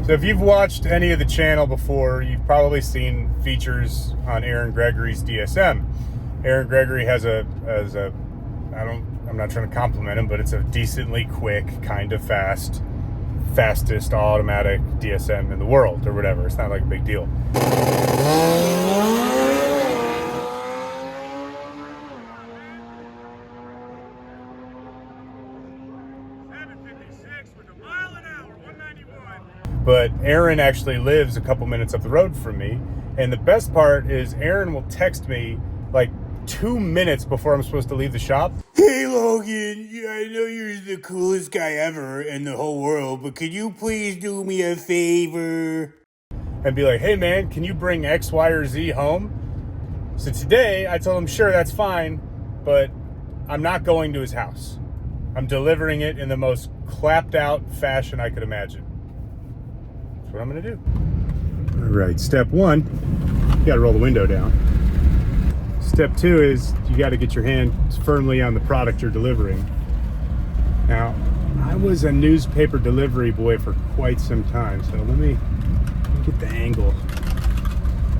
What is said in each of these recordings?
So if you've watched any of the channel before, you've probably seen features on Aaron Gregory's DSM. Aaron Gregory has I'm not trying to compliment him, but it's a decently quick, kind of fastest automatic DSM in the world or whatever. It's not like a big deal. But Aaron actually lives a couple minutes up the road from me. And the best part is Aaron will text me like 2 minutes before I'm supposed to leave the shop. Hey Logan, I know you're the coolest guy ever in the whole world, but could you please do me a favor? And be like, hey man, can you bring X, Y, or Z home? So today I told him, sure, that's fine, but I'm not going to his house. I'm delivering it in the most clapped out fashion I could imagine. That's what I'm gonna do. All right, step one, you gotta roll the window down. Step two is you gotta get your hand firmly on the product you're delivering. Now, I was a newspaper delivery boy for quite some time, so let me get the angle.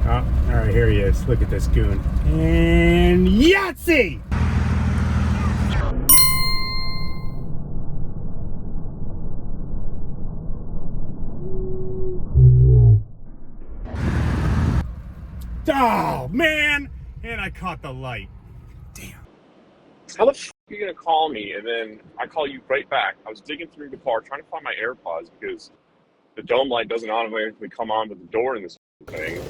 Oh, all right, here he is. Look at this goon. And Yahtzee! Oh, man! And I caught the light. Damn. How the f*** are you gonna call me and then I call you right back? I was digging through the car trying to find my AirPods because the dome light doesn't automatically come on with the door in this thing.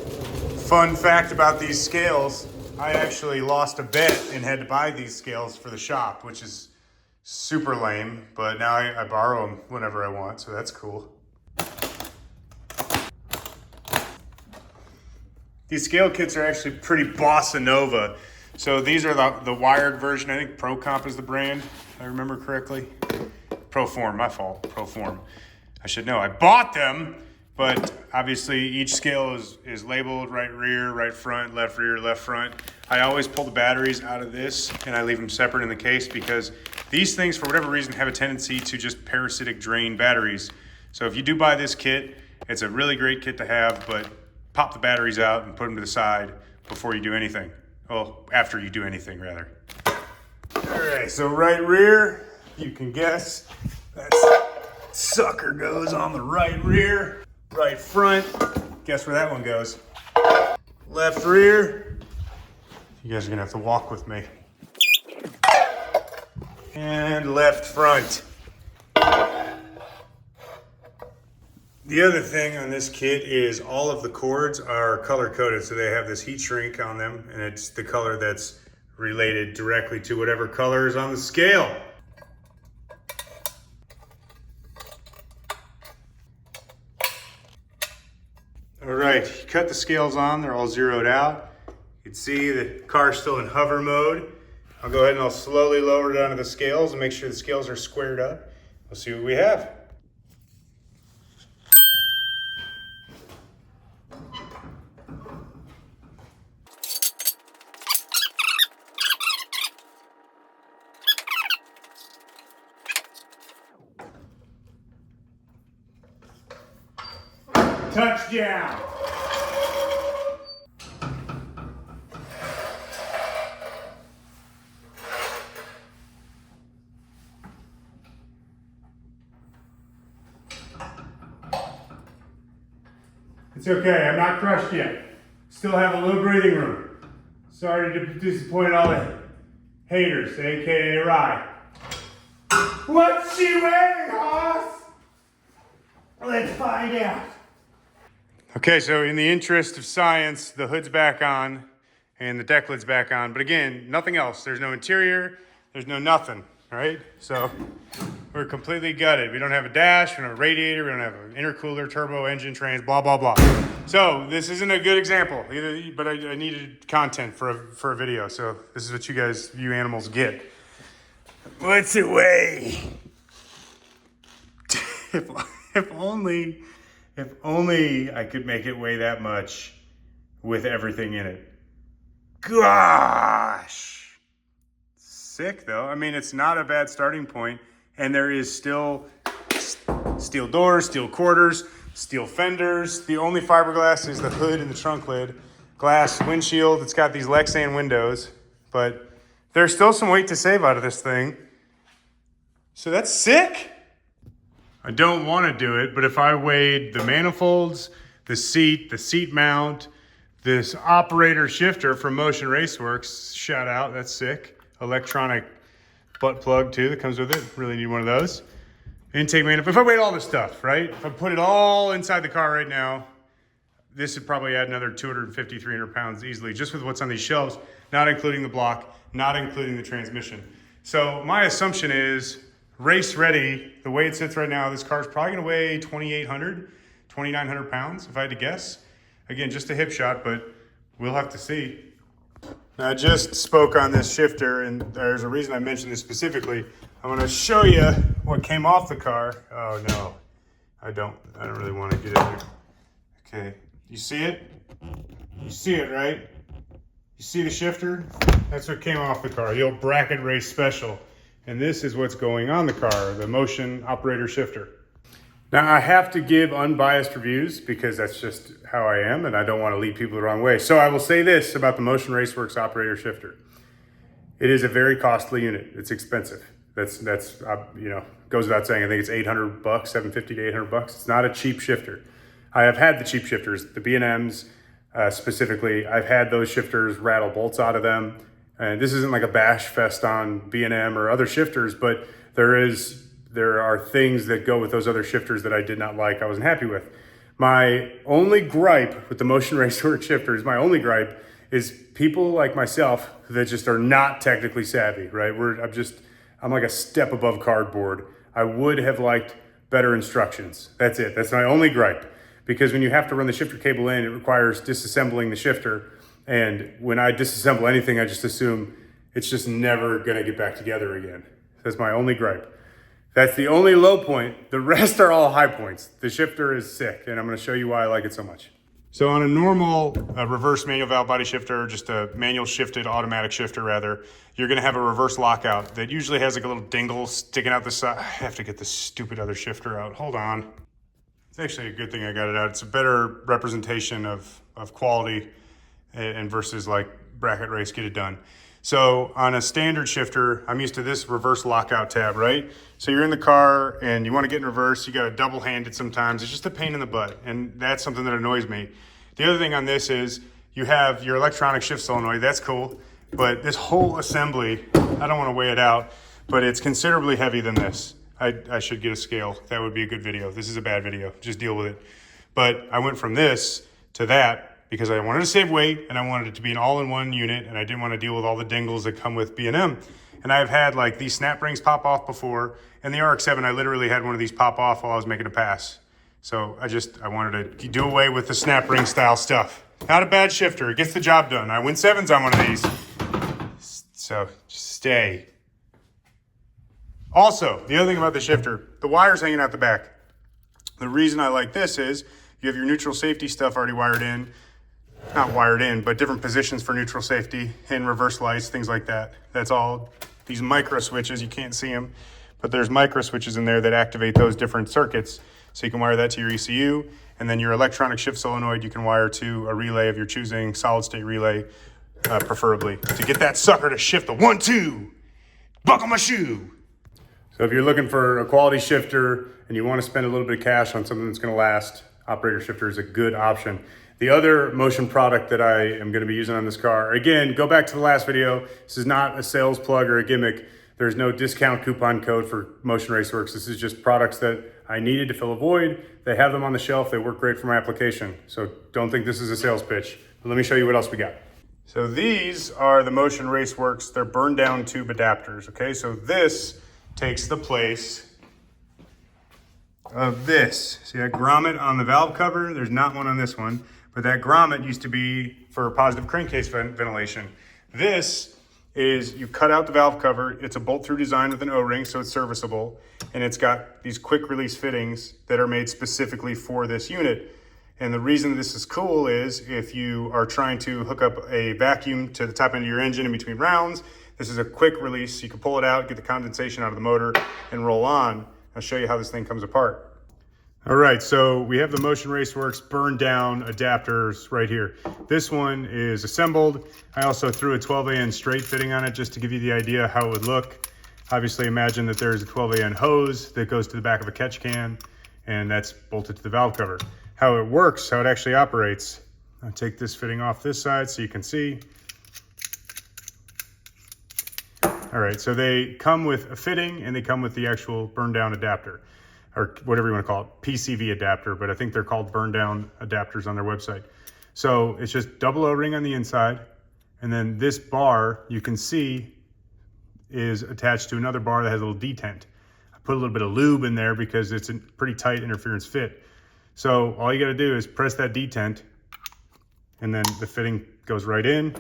Fun fact about these scales, I actually lost a bet and had to buy these scales for the shop, which is super lame, but now I borrow them whenever I want, so that's cool. These scale kits are actually pretty bossa nova. So these are the wired version. I think ProComp is the brand, if I remember correctly. Proform, my fault, Proform. I should know, I bought them, but obviously each scale is labeled right rear, right front, left front. I always pull the batteries out of this and I leave them separate in the case because these things, for whatever reason, have a tendency to just parasitic drain batteries. So if you do buy this kit, it's a really great kit to have, but pop the batteries out and put them to the side before you do anything. Well, after you do anything, rather. All right, so right rear, you can guess. That sucker goes on the right rear. Right front, guess where that one goes. Left rear, you guys are gonna have to walk with me. And left front. The other thing on this kit is all of the cords are color coded, so they have this heat shrink on them, and it's the color that's related directly to whatever color is on the scale. All right, cut the scales on, they're all zeroed out. You can see the car's still in hover mode. I'll go ahead and I'll slowly lower it onto the scales and make sure the scales are squared up. We'll see what we have. Touchdown! It's okay, I'm not crushed yet. Still have a little breathing room. Sorry to disappoint all the haters, aka Rye. What's she wearing, Hoss? Let's find out. Okay, so in the interest of science, the hood's back on and the deck lid's back on. But again, nothing else. There's no interior, there's no nothing, all right? So we're completely gutted. We don't have a dash, we don't have a radiator, we don't have an intercooler, turbo, engine, trans, blah, blah, blah. So this isn't a good example, either, but I needed content for a video. So this is what you animals get. What's it weigh? If only I could make it weigh that much with everything in it. Gosh. Sick though. I mean, it's not a bad starting point, and there is still steel doors, steel quarters, Steel fenders. The only fiberglass is the hood and the trunk lid. Glass windshield. It's got these Lexan windows, but there's still some weight to save out of this thing. So that's sick. I don't want to do it, but if I weighed the manifolds, the seat mount, this operator shifter from Motion Raceworks, shout out, that's sick. Electronic butt plug too that comes with it. Really need one of those. Intake manifold. If I weighed all this stuff, right? If I put it all inside the car right now, this would probably add another 250, 300 pounds easily, just with what's on these shelves, not including the block, not including the transmission. So my assumption is race ready. The way it sits right now, this car is probably gonna weigh 2,800, 2,900 pounds, if I had to guess. Again, just a hip shot, but we'll have to see. Now, I just spoke on this shifter, and there's a reason I mentioned this specifically. I'm gonna show you what came off the car. Oh no, I don't really want to get in there. Okay, you see it? You see it, right? You see the shifter? That's what came off the car, the old bracket race special. And this is what's going on the car, the motion operator shifter. Now, I have to give unbiased reviews because that's just how I am, and I don't want to lead people the wrong way. So I will say this about the Motion Raceworks operator shifter. It is a very costly unit. It's expensive. That's goes without saying. I think it's $800, $750 to $800. It's not a cheap shifter. I have had the cheap shifters, the B&Ms specifically. I've had those shifters rattle bolts out of them. And this isn't like a bash fest on B&M or other shifters, but there are things that go with those other shifters that I did not like, I wasn't happy with. My only gripe with the Motion Raceworks shifters, is people like myself that just are not technically savvy, right? I'm like a step above cardboard. I would have liked better instructions. That's it. That's my only gripe. Because when you have to run the shifter cable in, it requires disassembling the shifter. And when I disassemble anything, I just assume it's just never gonna get back together again. That's my only gripe. That's the only low point. The rest are all high points. The shifter is sick, and I'm gonna show you why I like it so much. So on a normal reverse manual valve body shifter, just a manual shifted automatic shifter rather, you're gonna have a reverse lockout that usually has like a little dingle sticking out the side. I have to get this stupid other shifter out. Hold on. It's actually a good thing I got it out. It's a better representation of quality and versus like bracket race, get it done. So on a standard shifter, I'm used to this reverse lockout tab, right? So you're in the car and you want to get in reverse, you got to double hand it sometimes. It's just a pain in the butt, and that's something that annoys me. The other thing on this is you have your electronic shift solenoid, that's cool, but this whole assembly, I don't want to weigh it out, but it's considerably heavier than this. I should get a scale. That would be a good video. This is a bad video, just deal with it. But I went from this to that because I wanted to save weight and I wanted it to be an all-in-one unit, and I didn't want to deal with all the dingles that come with B&M. And I've had like these snap rings pop off before, and the RX-7, I literally had one of these pop off while I was making a pass. So I wanted to do away with the snap ring style stuff. Not a bad shifter, it gets the job done. I win 7s on one of these. So just stay. Also, the other thing about the shifter, the wire's hanging out the back. The reason I like this is you have your neutral safety stuff already wired in. Not wired in, but different positions for neutral safety and reverse lights, things like that. That's all these micro switches. You can't see them, but there's micro switches in there that activate those different circuits. So you can wire that to your ECU, and then your electronic shift solenoid you can wire to a relay of your choosing, solid state relay, preferably, to get that sucker to shift a 1-2. Buckle my shoe. So if you're looking for a quality shifter and you want to spend a little bit of cash on something that's going to last, operator shifter is a good option. The other Motion product that I am going to be using on this car, again, go back to the last video. This is not a sales plug or a gimmick. There's no discount coupon code for Motion Raceworks. This is just products that I needed to fill a void. They have them on the shelf. They work great for my application. So don't think this is a sales pitch. But let me show you what else we got. So these are the Motion Raceworks. They're Burndown tube adapters, okay? So this takes the place of this. See that grommet on the valve cover? There's not one on this one. But that grommet used to be for positive crankcase ventilation. This is, you cut out the valve cover. It's a bolt-through design with an O-ring, so it's serviceable. And it's got these quick release fittings that are made specifically for this unit. And the reason this is cool is if you are trying to hook up a vacuum to the top end of your engine in between rounds, this is a quick release. You can pull it out, get the condensation out of the motor, and roll on. I'll show you how this thing comes apart. All right, so we have the Motion Raceworks Burndown adapters right here. This one is assembled. I also threw a 12AN straight fitting on it just to give you the idea how it would look. Obviously imagine that there's a 12AN hose that goes to the back of a catch can, and that's bolted to the valve cover. How it works, how it actually operates. I'll take this fitting off this side so you can see. All right, so they come with a fitting and they come with the actual Burndown adapter, or whatever you want to call it, PCV adapter, but I think they're called Burndown adapters on their website. So it's just double O-ring on the inside, and then this bar you can see is attached to another bar that has a little detent. I put a little bit of lube in there because it's a pretty tight interference fit. So all you got to do is press that detent, and then the fitting goes right in.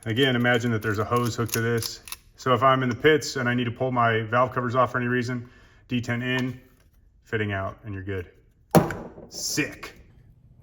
Again, imagine that there's a hose hooked to this. So if I'm in the pits and I need to pull my valve covers off for any reason, detent in, fitting out, and you're good. Sick.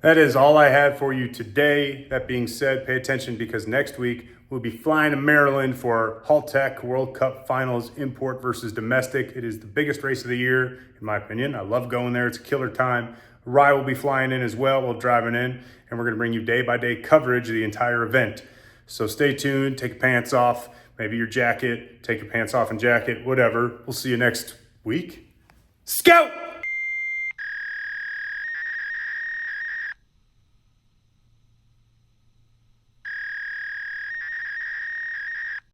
That is all I had for you today. That being said, pay attention because next week we'll be flying to Maryland for Haltech World Cup Finals, import versus domestic. It is the biggest race of the year, in my opinion. I love going there. It's a killer time. Rye will be flying in as well while driving in, and we're going to bring you day-by-day coverage of the entire event. So stay tuned, take your pants off, maybe your jacket, take your pants off and jacket, whatever. We'll see you next week. Scout!